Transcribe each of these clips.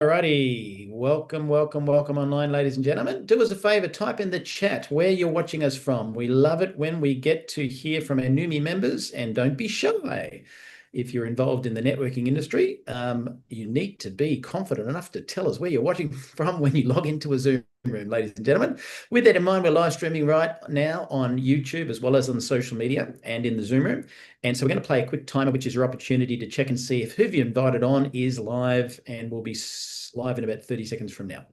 Alrighty, welcome online, ladies and gentlemen. Do us a favor, type in the chat where you're watching us from. We love it when we get to hear from our Numi members, and don't be shy. If you're involved in the networking industry, you need to be confident enough to tell us where you're watching from when you log into a Zoom room, ladies and gentlemen. With that in mind, we're live streaming right now on YouTube as well as on social media and in the Zoom room. And so we're going to play a quick timer, which is your opportunity to check and see if who you invited on is live, and we'll be live in about 30 seconds from now.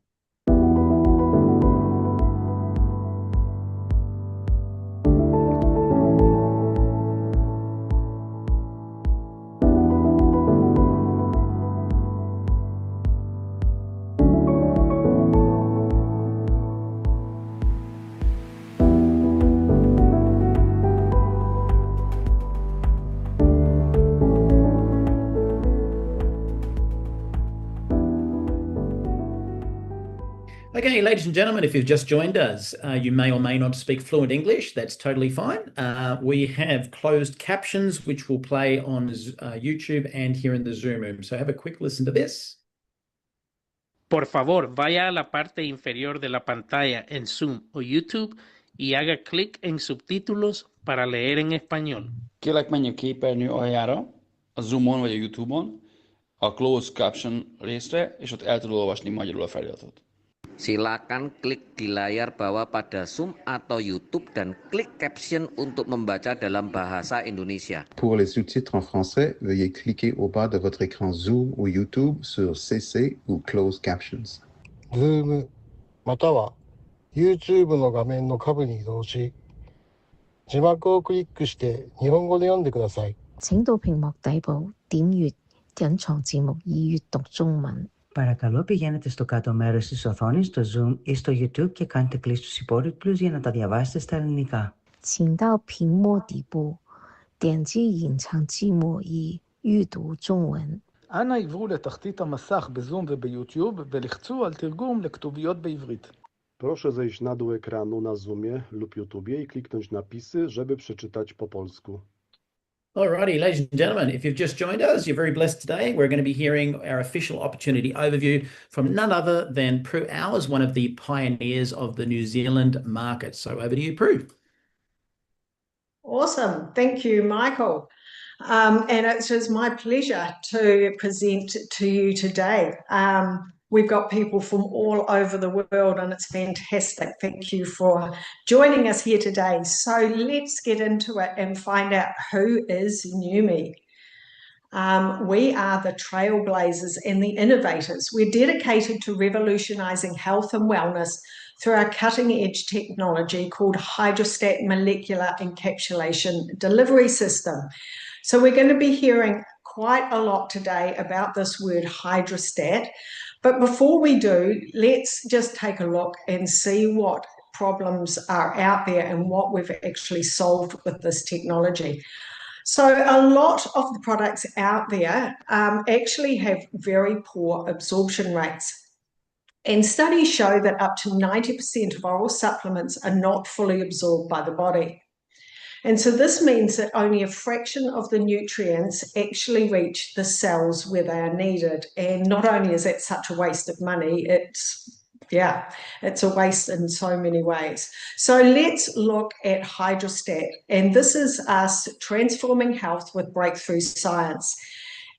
Okay, ladies and gentlemen, if you've just joined us, you may or may not speak fluent English. That's totally fine. We have closed captions, which will play on YouTube and here in the Zoom room. So have a quick listen to this. Por favor, vaya a la parte inferior de la pantalla en Zoom o YouTube y haga clic en subtítulos para leer en español. Kérlek, menjünk képernyő aljára, a Zoomon vagy a YouTube-on, a Closed Caption részre, és ott el tudod olvasni magyarul a feliratot. Silakan klik di layar bawah pada Zoom atau YouTube dan klik caption untuk membaca dalam bahasa Indonesia. Pour les sous-titres en français, veuillez cliquer au bas de votre écran Zoom ou YouTube sur CC ou Closed Captions. Zoom または YouTube の画面の下部に移動し、字幕をクリックして日本語で読んでください。請到屏幕底部點閱隱藏字幕以閱讀中文。Παρακαλώ πηγαίνετε στο κάτω μέρος της οθόνης, στο Zoom ή στο YouTube και κάντε κλικ στους υπότιτλους για να τα διαβάσετε στα ελληνικά. 請到屏幕底部點擊隱藏字幕以閱讀中文. אנא עברו לתחתית המסך בזום וביוטיוב ולחצו על תרגום לכתוביות בעברית. Proszę zejść na dół ekranu na Zoomie lub YouTubie i kliknąć napisy, żeby przeczytać po polsku. Alrighty, ladies and gentlemen, if you've just joined us, you're very blessed today. We're going to be hearing our official opportunity overview from none other than Prue Hours, one of the pioneers of the New Zealand market. So over to you, Prue. Awesome. Thank you, Michael. And it's just my pleasure to present to you today. We've got people from all over the world and it's fantastic. Thank you for joining us here today. So let's get into it and find out who is Numi. We are the trailblazers and the innovators. We're dedicated to revolutionizing health and wellness through our cutting-edge technology called Hydrostat Molecular Encapsulation Delivery System. So we're going to be hearing quite a lot today about this word hydrostat. But before we do, let's just take a look and see what problems are out there and what we've actually solved with this technology. So a lot of the products out there actually have very poor absorption rates. And studies show that up to 90% of oral supplements are not fully absorbed by the body. And so this means that only a fraction of the nutrients actually reach the cells where they are needed. And not only is that such a waste of money, it's a waste in so many ways. So let's look at Hydrostat. And this is us transforming health with breakthrough science.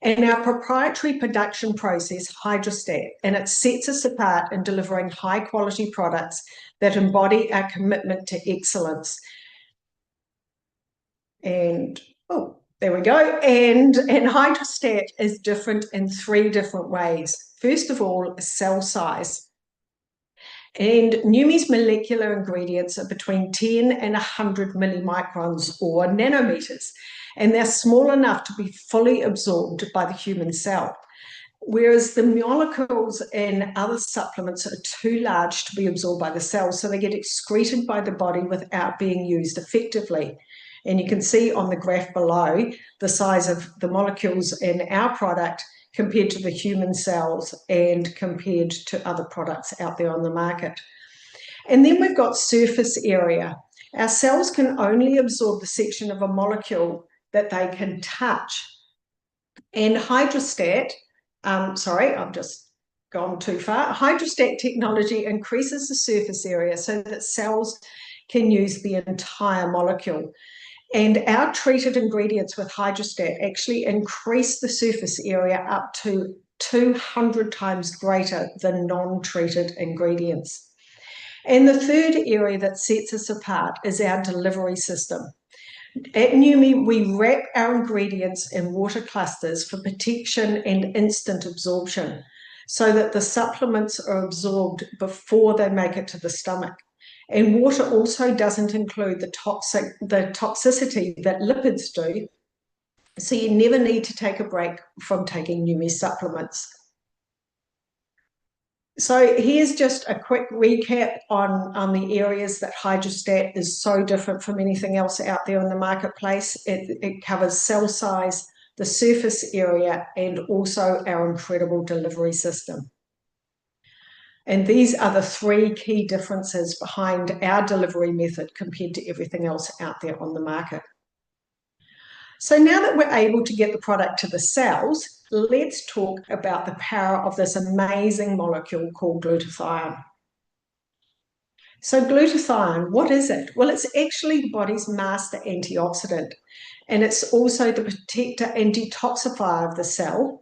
And our proprietary production process, Hydrostat, and it sets us apart in delivering high quality products that embody our commitment to excellence. And there we go. And Hydrostat is different in 3 different ways. First of all, cell size. And Numi's molecular ingredients are between 10 and 100 millimicrons or nanometers, and they're small enough to be fully absorbed by the human cell. Whereas the molecules in other supplements are too large to be absorbed by the cell, so they get excreted by the body without being used effectively. And you can see on the graph below the size of the molecules in our product compared to the human cells and compared to other products out there on the market. And then we've got surface area. Our cells can only absorb the section of a molecule that they can touch. And Hydrostat, I'm just gone too far. Hydrostat technology increases the surface area so that cells can use the entire molecule. And our treated ingredients with hydrostat actually increase the surface area up to 200 times greater than non-treated ingredients. And the third area that sets us apart is our delivery system. At Numi, we wrap our ingredients in water clusters for protection and instant absorption so that the supplements are absorbed before they make it to the stomach. And water also doesn't include the toxicity that lipids do, so you never need to take a break from taking Numi supplements. So here's just a quick recap on the areas that hydrostat is so different from anything else out there in the marketplace. It covers cell size, the surface area, and also our incredible delivery system. And these are the three key differences behind our delivery method compared to everything else out there on the market. So now that we're able to get the product to the cells, let's talk about the power of this amazing molecule called glutathione. So glutathione, what is it? Well, it's actually the body's master antioxidant, and it's also the protector and detoxifier of the cell.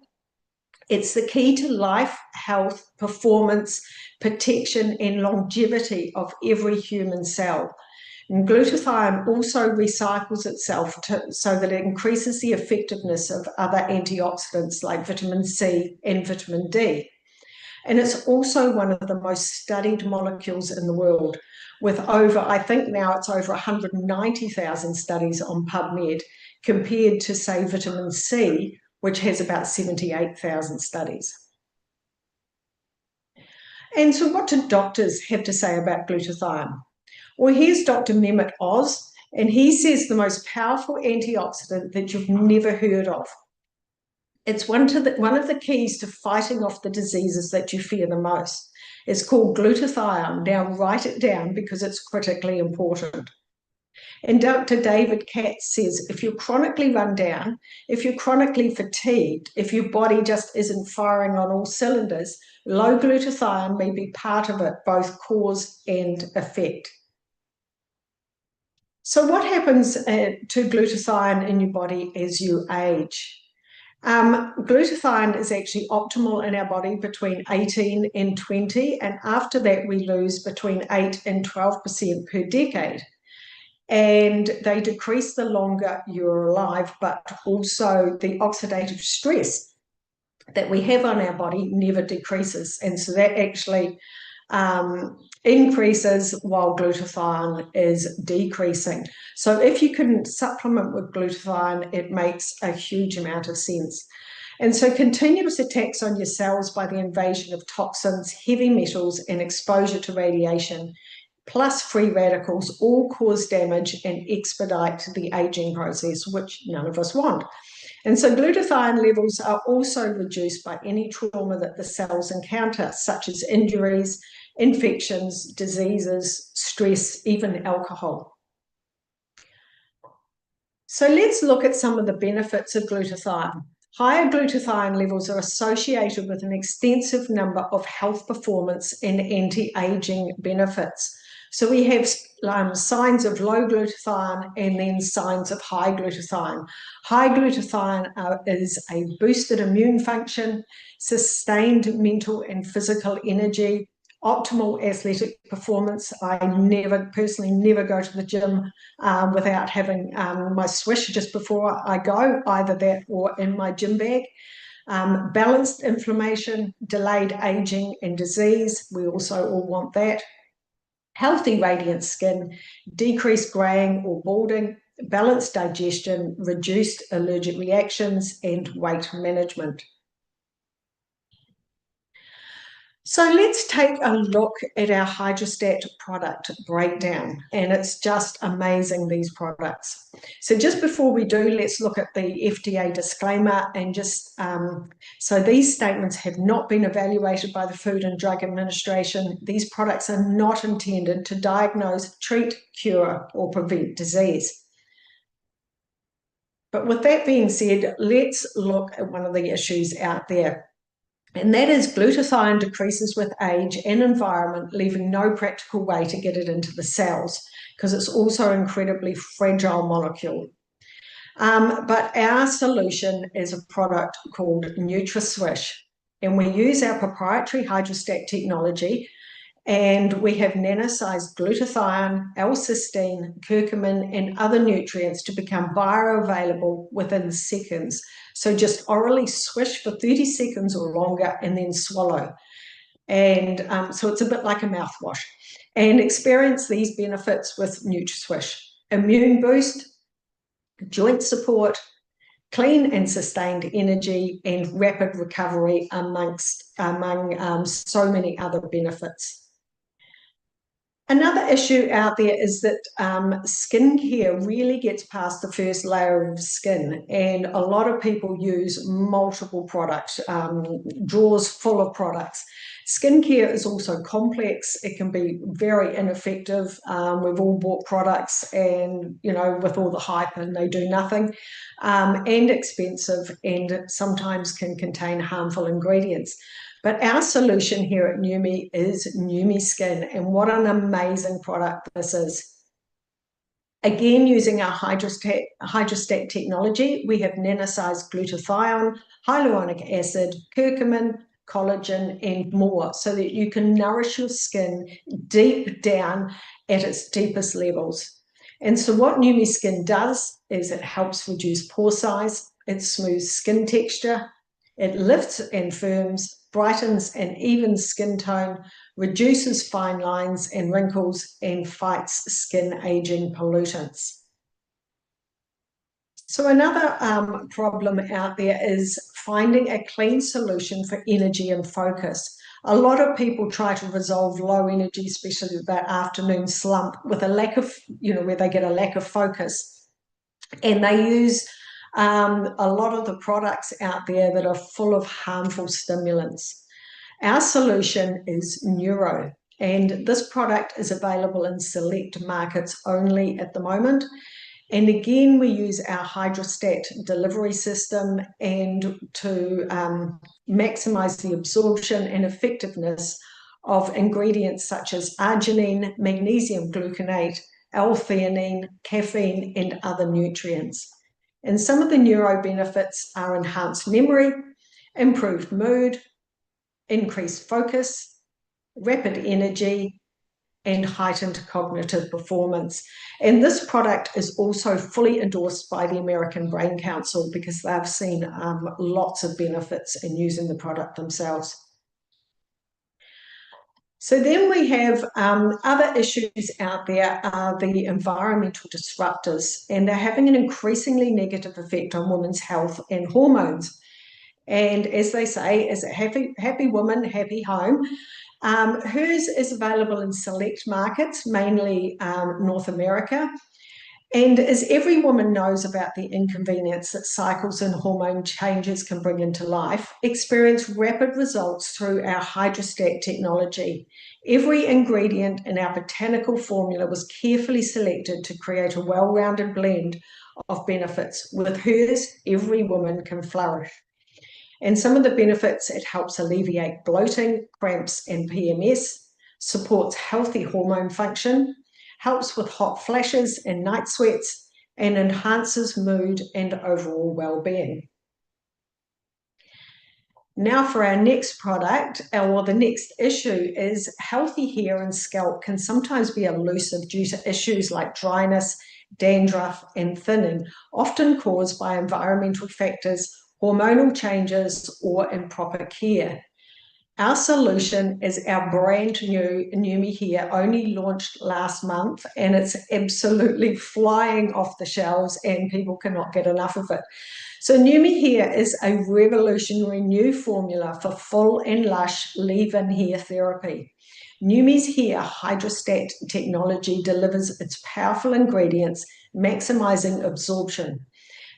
It's the key to life, health, performance, protection, and longevity of every human cell. And glutathione also recycles itself so that it increases the effectiveness of other antioxidants like vitamin C and vitamin D. And it's also one of the most studied molecules in the world, with over, I think now it's over 190,000 studies on PubMed, compared to, say, vitamin C, which has about 78,000 studies. And so what do doctors have to say about glutathione? Well, here's Dr. Mehmet Oz, and he says the most powerful antioxidant that you've never heard of. It's one of the keys to fighting off the diseases that you fear the most. It's called glutathione. Now write it down because it's critically important. And Dr. David Katz says, if you're chronically run down, if you're chronically fatigued, if your body just isn't firing on all cylinders, low glutathione may be part of it, both cause and effect. So what happens to glutathione in your body as you age? Glutathione is actually optimal in our body between 18 and 20, and after that we lose between 8 and 12% per decade. And they decrease the longer you're alive, but also the oxidative stress that we have on our body never decreases. And so that actually increases while glutathione is decreasing. So if you can supplement with glutathione, it makes a huge amount of sense. And so continuous attacks on your cells by the invasion of toxins, heavy metals, and exposure to radiation, plus free radicals, all cause damage and expedite the aging process, which none of us want. And so glutathione levels are also reduced by any trauma that the cells encounter, such as injuries, infections, diseases, stress, even alcohol. So let's look at some of the benefits of glutathione. Higher glutathione levels are associated with an extensive number of health performance and anti-aging benefits. So we have signs of low glutathione and then signs of high glutathione. High glutathione is a boosted immune function, sustained mental and physical energy, optimal athletic performance. I personally never go to the gym without having my swish just before I go, either that or in my gym bag. Balanced inflammation, delayed aging and disease. We also all want that. Healthy radiant skin, decreased graying or balding, balanced digestion, reduced allergic reactions, and weight management. So let's take a look at our hydrostat product breakdown, and it's just amazing, these products. So just before we do, let's look at the FDA disclaimer and just, so these statements have not been evaluated by the Food and Drug Administration. These products are not intended to diagnose, treat, cure, or prevent disease. But with that being said, let's look at one of the issues out there. And that is glutathione decreases with age and environment, leaving no practical way to get it into the cells because it's also an incredibly fragile molecule. But our solution is a product called NutraSwish, and we use our proprietary hydrostat technology, and we have nanosized glutathione, L-cysteine, curcumin, and other nutrients to become bioavailable within seconds. So just orally swish for 30 seconds or longer and then swallow. And so it's a bit like a mouthwash. And experience these benefits with NutraSwish. Immune boost, joint support, clean and sustained energy, and rapid recovery among so many other benefits. Another issue out there is that skincare really gets past the first layer of skin, and a lot of people use multiple products, drawers full of products. Skincare is also complex. It can be very ineffective. We've all bought products and, you know, with all the hype, and they do nothing, and expensive, and sometimes can contain harmful ingredients. But our solution here at Numi is Numi Skin, and what an amazing product this is. Again, using our hydrostat technology, we have nanosized glutathione, hyaluronic acid, curcumin, collagen, and more, so that you can nourish your skin deep down at its deepest levels. And so what Numi Skin does is it helps reduce pore size, it smooths skin texture, it lifts and firms, brightens and evens skin tone, reduces fine lines and wrinkles, and fights skin aging pollutants. So another problem out there is finding a clean solution for energy and focus. A lot of people try to resolve low energy, especially that afternoon slump, with a lack of, you know, where they get a lack of focus. And they use a lot of the products out there that are full of harmful stimulants. Our solution is Neuro, and this product is available in select markets only at the moment. And again, we use our hydrostat delivery system and to maximize the absorption and effectiveness of ingredients such as arginine, magnesium gluconate, L-theanine, caffeine, and other nutrients. And some of the neuro benefits are enhanced memory, improved mood, increased focus, rapid energy, and heightened cognitive performance. And this product is also fully endorsed by the American Brain Council because they've seen lots of benefits in using the product themselves. So then we have other issues out there are the environmental disruptors, and they're having an increasingly negative effect on women's health and hormones. And as they say, as a happy woman, happy home. Hers is available in select markets, mainly North America. And as every woman knows about the inconvenience that cycles and hormone changes can bring into life, experience rapid results through our hydrostat technology. Every ingredient in our botanical formula was carefully selected to create a well-rounded blend of benefits. With hers, every woman can flourish. And some of the benefits, it helps alleviate bloating, cramps, and PMS, supports healthy hormone function, helps with hot flashes and night sweats, and enhances mood and overall well-being. Now for our next product, or the next issue, is healthy hair and scalp can sometimes be elusive due to issues like dryness, dandruff, and thinning, often caused by environmental factors, hormonal changes, or improper care. Our solution is our brand new Numi Hair, only launched last month, and it's absolutely flying off the shelves and people cannot get enough of it. So Numi Hair is a revolutionary new formula for full and lush leave-in hair therapy. Numi's hair hydrostat technology delivers its powerful ingredients, maximizing absorption.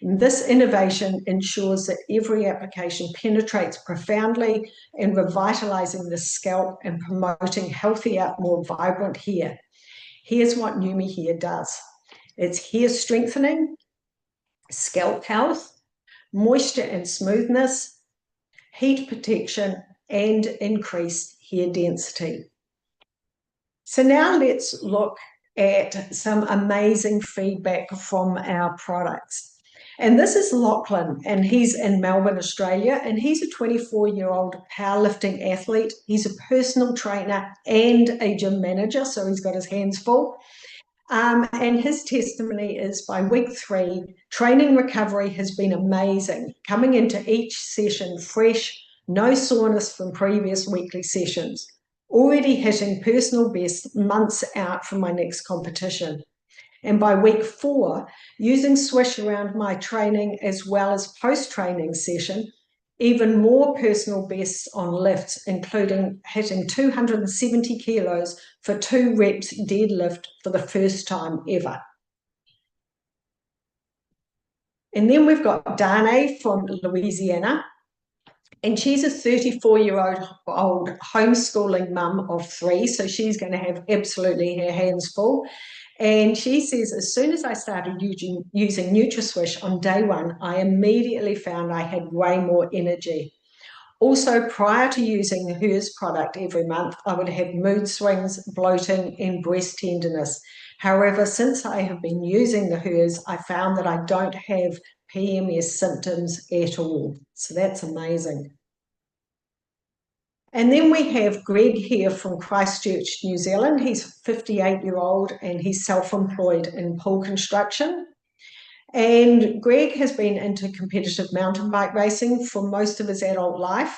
This innovation ensures that every application penetrates profoundly and revitalizing the scalp and promoting healthier, more vibrant hair. Here's what Numi Hair does. It's hair strengthening, scalp health, moisture and smoothness, heat protection, and increased hair density. So now let's look at some amazing feedback from our products. And this is Lachlan, and he's in Melbourne, Australia, and he's a 24-year-old powerlifting athlete. He's a personal trainer and a gym manager, so he's got his hands full. And his testimony is, by week 3, training recovery has been amazing, coming into each session fresh, no soreness from previous weekly sessions, already hitting personal best months out from my next competition. And by week 4, using Swish around my training as well as post-training session, even more personal bests on lifts, including hitting 270 kilos for 2 reps deadlift for the first time ever. And then we've got Danae from Louisiana, and she's a 34-year-old homeschooling mum of 3, so she's going to have absolutely her hands full. And she says, as soon as I started using NutraSwish on day 1, I immediately found I had way more energy. Also, prior to using hers product every month, I would have mood swings, bloating, and breast tenderness. However, since I have been using the hers, I found that I don't have PMS symptoms at all. So that's amazing. And then we have Greg here from Christchurch, New Zealand. He's a 58-year-old and he's self-employed in pool construction. And Greg has been into competitive mountain bike racing for most of his adult life.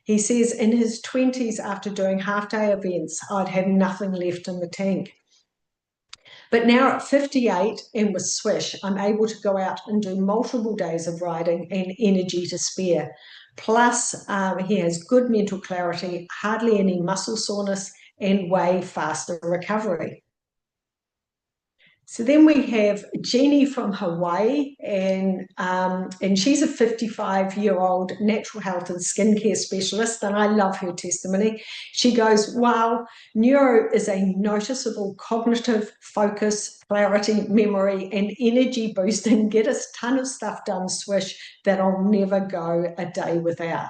He says in his 20s, after doing half-day events, I'd have nothing left in the tank. But now at 58 and with Swish, I'm able to go out and do multiple days of riding and energy to spare. Plus, he has good mental clarity, hardly any muscle soreness, and way faster recovery. So then we have Jeannie from Hawaii, and she's a 55-year-old natural health and skincare specialist, and I love her testimony. She goes, wow, neuro is a noticeable cognitive focus, clarity, memory, and energy boost, and get a ton of stuff done, Swish, that I'll never go a day without.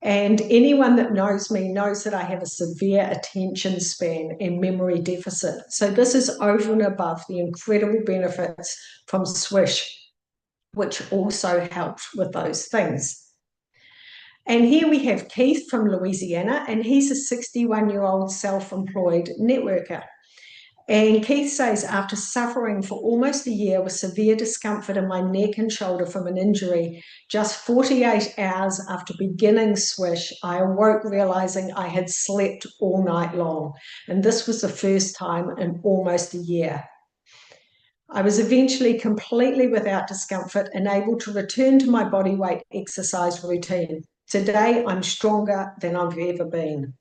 And anyone that knows me knows that I have a severe attention span and memory deficit. So this is over and above the incredible benefits from Swish, which also helped with those things. And here we have Keith from Louisiana, and he's a 61-year-old self-employed networker. And Keith says, after suffering for almost a year with severe discomfort in my neck and shoulder from an injury, just 48 hours after beginning Swish, I awoke realizing I had slept all night long. And this was the first time in almost a year. I was eventually completely without discomfort and able to return to my body weight exercise routine. Today, I'm stronger than I've ever been.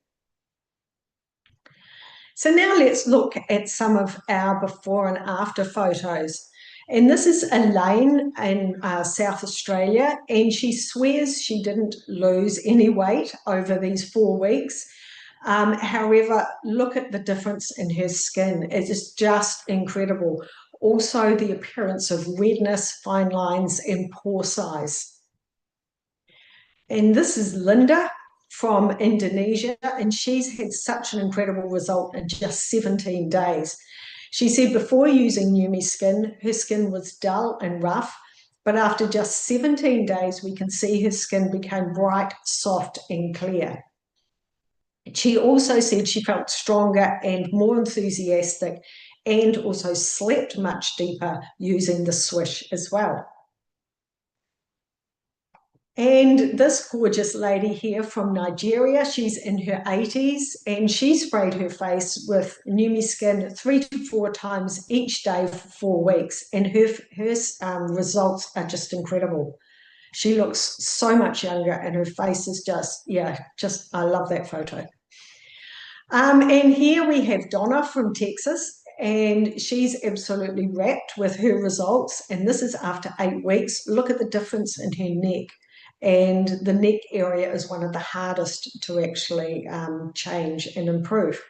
So now let's look at some of our before and after photos. And this is Elaine in South Australia, and she swears she didn't lose any weight over these 4 weeks. However, look at the difference in her skin. It is just incredible. Also, the appearance of redness, fine lines, and pore size. And this is Linda from Indonesia, and she's had such an incredible result in just 17 days. She said before using Numi Skin, her skin was dull and rough, but after just 17 days, we can see her skin became bright, soft, and clear. She also said she felt stronger and more enthusiastic, and also slept much deeper using the Swish as well. And this gorgeous lady here from Nigeria, she's in her 80s, and she sprayed her face with Numi Skin 3 to 4 times each day for 4 weeks, and her results are just incredible. She looks so much younger, and her face is just, I love that photo. And here we have Donna from Texas, and she's absolutely wrapped with her results, and this is after 8 weeks. Look at the difference in her neck. And the neck area is one of the hardest to actually change and improve.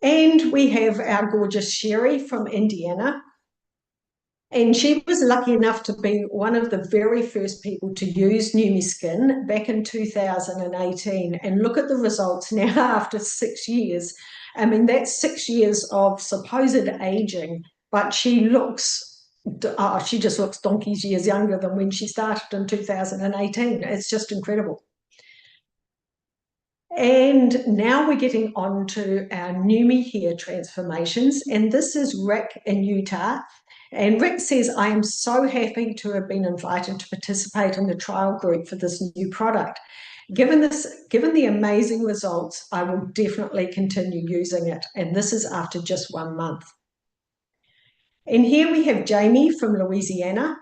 And we have our gorgeous Sherry from Indiana. And she was lucky enough to be one of the very first people to use Numi Skin back in 2018. And look at the results now after 6 years. I mean, that's 6 years of supposed aging, but she just looks donkey's years younger than when she started in 2018. It's just incredible. And now we're getting on to our Numi hair transformations. And this is Rick in Utah. And Rick says, I am so happy to have been invited to participate in the trial group for this new product. Given the amazing results, I will definitely continue using it. And this is after just 1 month. And here we have Jamie from Louisiana.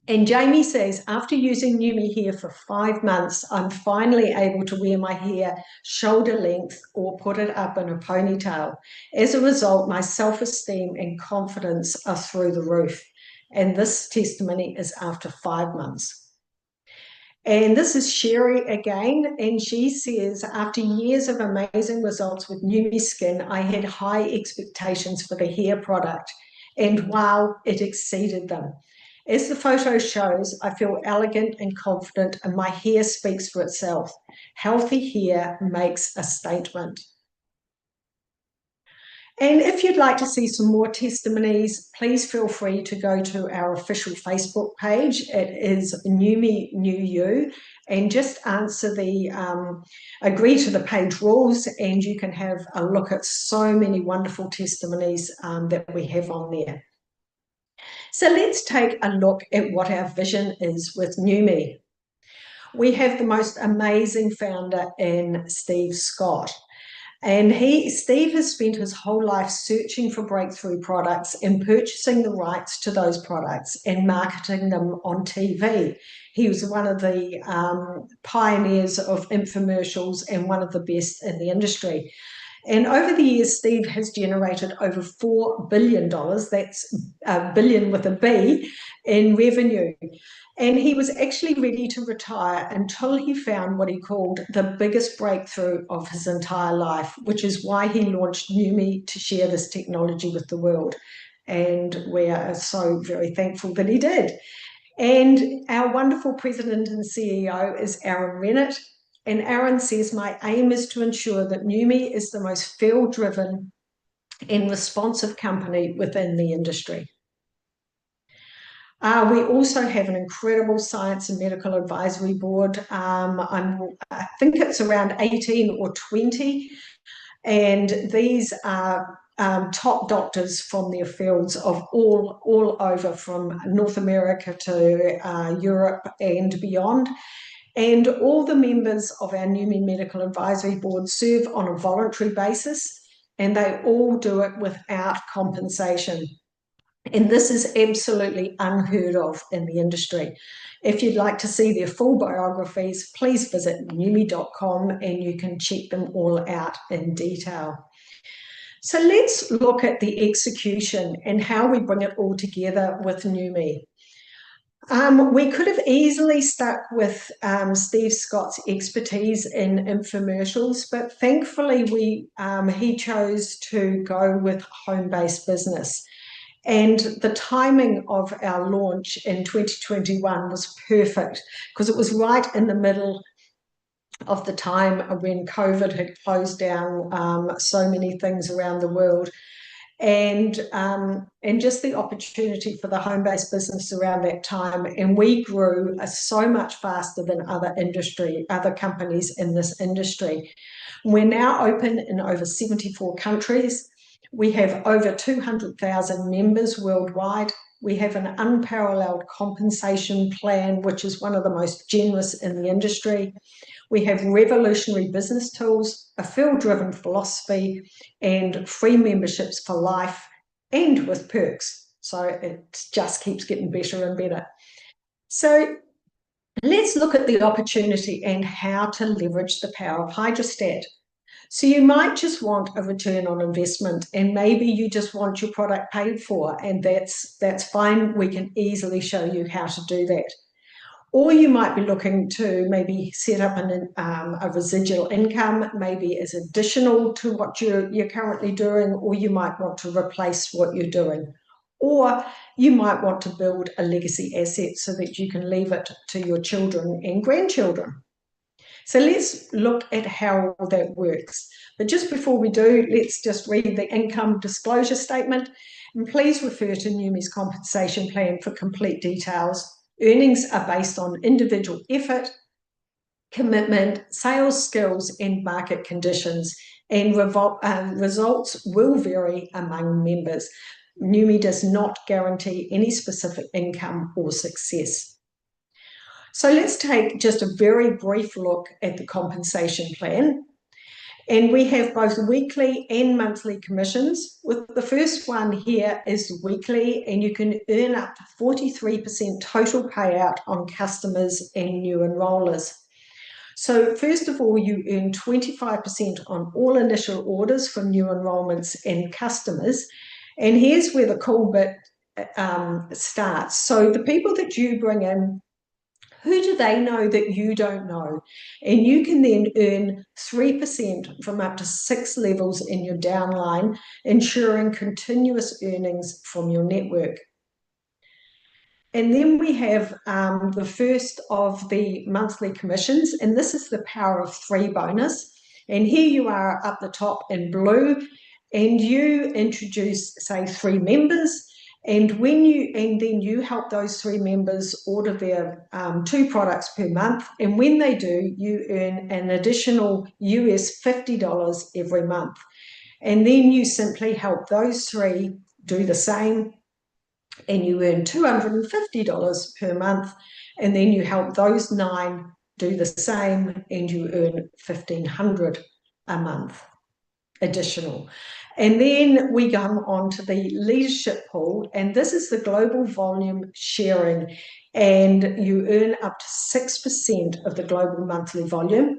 And Jamie says, after using Numi hair for 5 months, I'm finally able to wear my hair shoulder length or put it up in a ponytail. As a result, my self-esteem and confidence are through the roof. And this testimony is after 5 months. And this is Sherry again, and she says, after years of amazing results with Numi Skin, I had high expectations for the hair product, and wow, it exceeded them. As the photo shows, I feel elegant and confident, and my hair speaks for itself. Healthy hair makes a statement. And if you'd like to see some more testimonies, please feel free to go to our official Facebook page. It is Numi New You, and just answer the agree to the page rules, and you can have a look at so many wonderful testimonies that we have on there. So let's take a look at what our vision is with Numi. We have the most amazing founder in Steve Scott. And Steve has spent his whole life searching for breakthrough products and purchasing the rights to those products and marketing them on TV. He was one of the pioneers of infomercials and one of the best in the industry. And over the years, Steve has generated over $4 billion, that's a billion with a B, in revenue. And he was actually ready to retire until he found what he called the biggest breakthrough of his entire life, which is why he launched Numi to share this technology with the world. And we are so very thankful that he did. And our wonderful president and CEO is Aaron Rennett. And Aaron says, my aim is to ensure that Numi is the most field-driven and responsive company within the industry. We also have an incredible science and medical advisory board. I think it's around 18 or 20. And these are top doctors from their fields of all over, from North America to Europe and beyond. And all the members of our Numi Medical Advisory Board serve on a voluntary basis, and they all do it without compensation. And this is absolutely unheard of in the industry. If you'd like to see their full biographies, please visit numi.com and you can check them all out in detail. So let's look at the execution and how we bring it all together with Numi. We could have easily stuck with Steve Scott's expertise in infomercials, but thankfully he chose to go with home-based business. And the timing of our launch in 2021 was perfect because it was right in the middle of the time when COVID had closed down so many things around the world. And just the opportunity for the home-based business around that time. And we grew so much faster than other companies in this industry. We're now open in over 74 countries. We have over 200,000 members worldwide. We have an unparalleled compensation plan, which is one of the most generous in the industry. We have revolutionary business tools, a field-driven philosophy, and free memberships for life and with perks. So it just keeps getting better and better. So let's look at the opportunity and how to leverage the power of Hydrostat. So you might just want a return on investment, and maybe you just want your product paid for, and that's fine. We can easily show you how to do that. Or you might be looking to maybe set up a residual income, maybe as additional to what you're currently doing, or you might want to replace what you're doing. Or you might want to build a legacy asset so that you can leave it to your children and grandchildren. So let's look at how that works. But just before we do, let's just read the income disclosure statement. And please refer to Numi's compensation plan for complete details. Earnings are based on individual effort, commitment, sales skills, and market conditions, and results will vary among members. Numi does not guarantee any specific income or success. So let's take just a very brief look at the compensation plan. And we have both weekly and monthly commissions. With the first one here is weekly, and you can earn up to 43% total payout on customers and new enrollers. So first of all, you earn 25% on all initial orders from new enrollments and customers. And here's where the cool bit starts. So the people that you bring in, who do they know that you don't know? And you can then earn 3% from up to 6 levels in your downline, ensuring continuous earnings from your network. And then we have the first of the monthly commissions, and this is the Power of 3 bonus. And here you are up the top in blue, and you introduce, say, 3 members. And then you help those 3 members order their 2 products per month. And when they do, you earn an additional US $50 every month. And then you simply help those 3 do the same, and you earn $250 per month. And then you help those 9 do the same, and you earn $1,500 a month additional. And then we come on to the leadership pool, and this is the global volume sharing, and you earn up to 6% of the global monthly volume.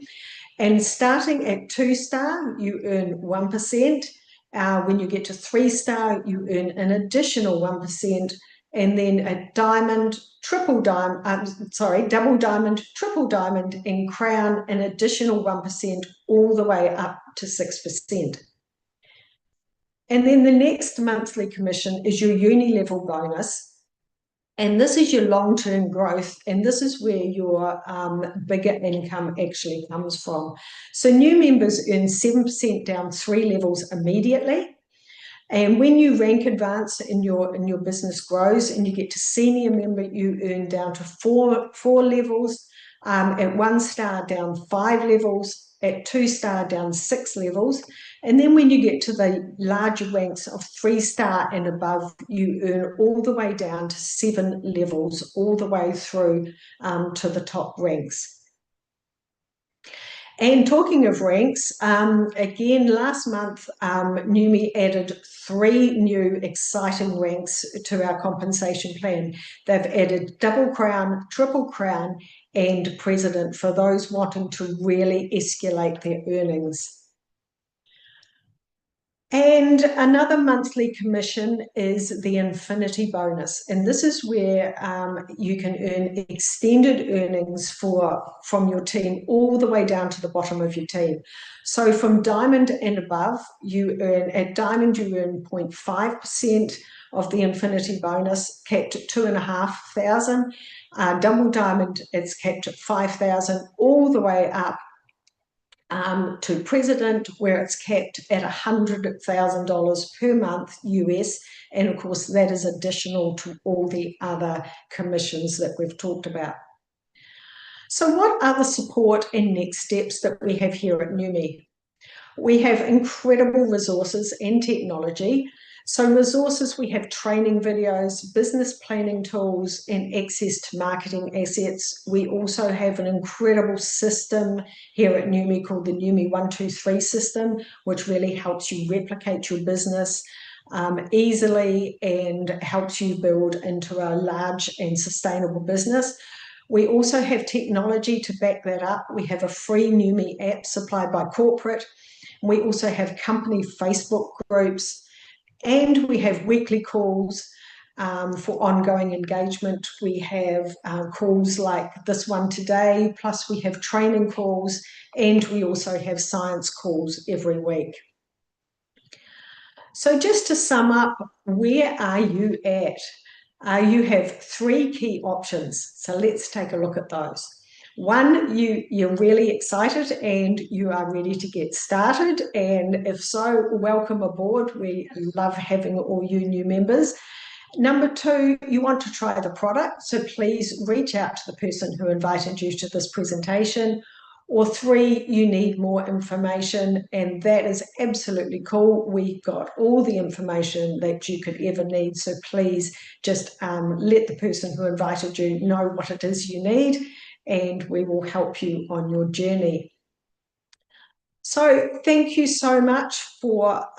And starting at 2-star, you earn 1%. When you get to 3-star, you earn an additional 1%. And then at diamond, double diamond, triple diamond, and crown, an additional 1%, all the way up to 6%. And then the next monthly commission is your uni-level bonus. And this is your long-term growth, and this is where your bigger income actually comes from. So new members earn 7% down 3 levels immediately. And when you rank advance and your business grows and you get to senior member, you earn down to 4 levels. At 1-star, down 5 levels. At 2-star, down 6 levels. And then when you get to the larger ranks of 3-star and above, you earn all the way down to 7 levels, all the way through to the top ranks. And talking of ranks, again, last month, Numi added 3 new exciting ranks to our compensation plan. They've added double crown, triple crown, and president for those wanting to really escalate their earnings. And another monthly commission is the Infinity bonus. And this is where you can earn extended earnings from your team all the way down to the bottom of your team. So from diamond and above, at diamond, you earn 0.5% of the Infinity bonus, capped at $2,500. Double diamond, it's capped at $5,000, all the way up to president, where it's capped at $100,000 per month US. And of course, that is additional to all the other commissions that we've talked about. So what are the support and next steps that we have here at Numi? We have incredible resources and technology. So resources, we have training videos, business planning tools, and access to marketing assets. We also have an incredible system here at Numi called the Numi 123 system, which really helps you replicate your business easily and helps you build into a large and sustainable business. We also have technology to back that up. We have a free Numi app supplied by corporate. We also have company Facebook groups. And we have weekly calls for ongoing engagement. We have calls like this one today, plus we have training calls, and we also have science calls every week. So just to sum up, where are you at? You have 3 key options. So let's take a look at those. One, you're really excited and you are ready to get started. And if so, welcome aboard. We love having all you new members. Number 2, you want to try the product. So please reach out to the person who invited you to this presentation. Or 3, you need more information, and that is absolutely cool. We've got all the information that you could ever need. So please just let the person who invited you know what it is you need, and we will help you on your journey. So thank you so much for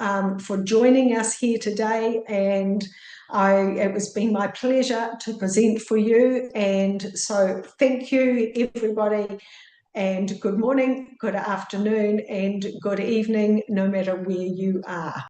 joining us here today, and it's been my pleasure to present for you. And so thank you, everybody. And good morning, good afternoon, and good evening, no matter where you are.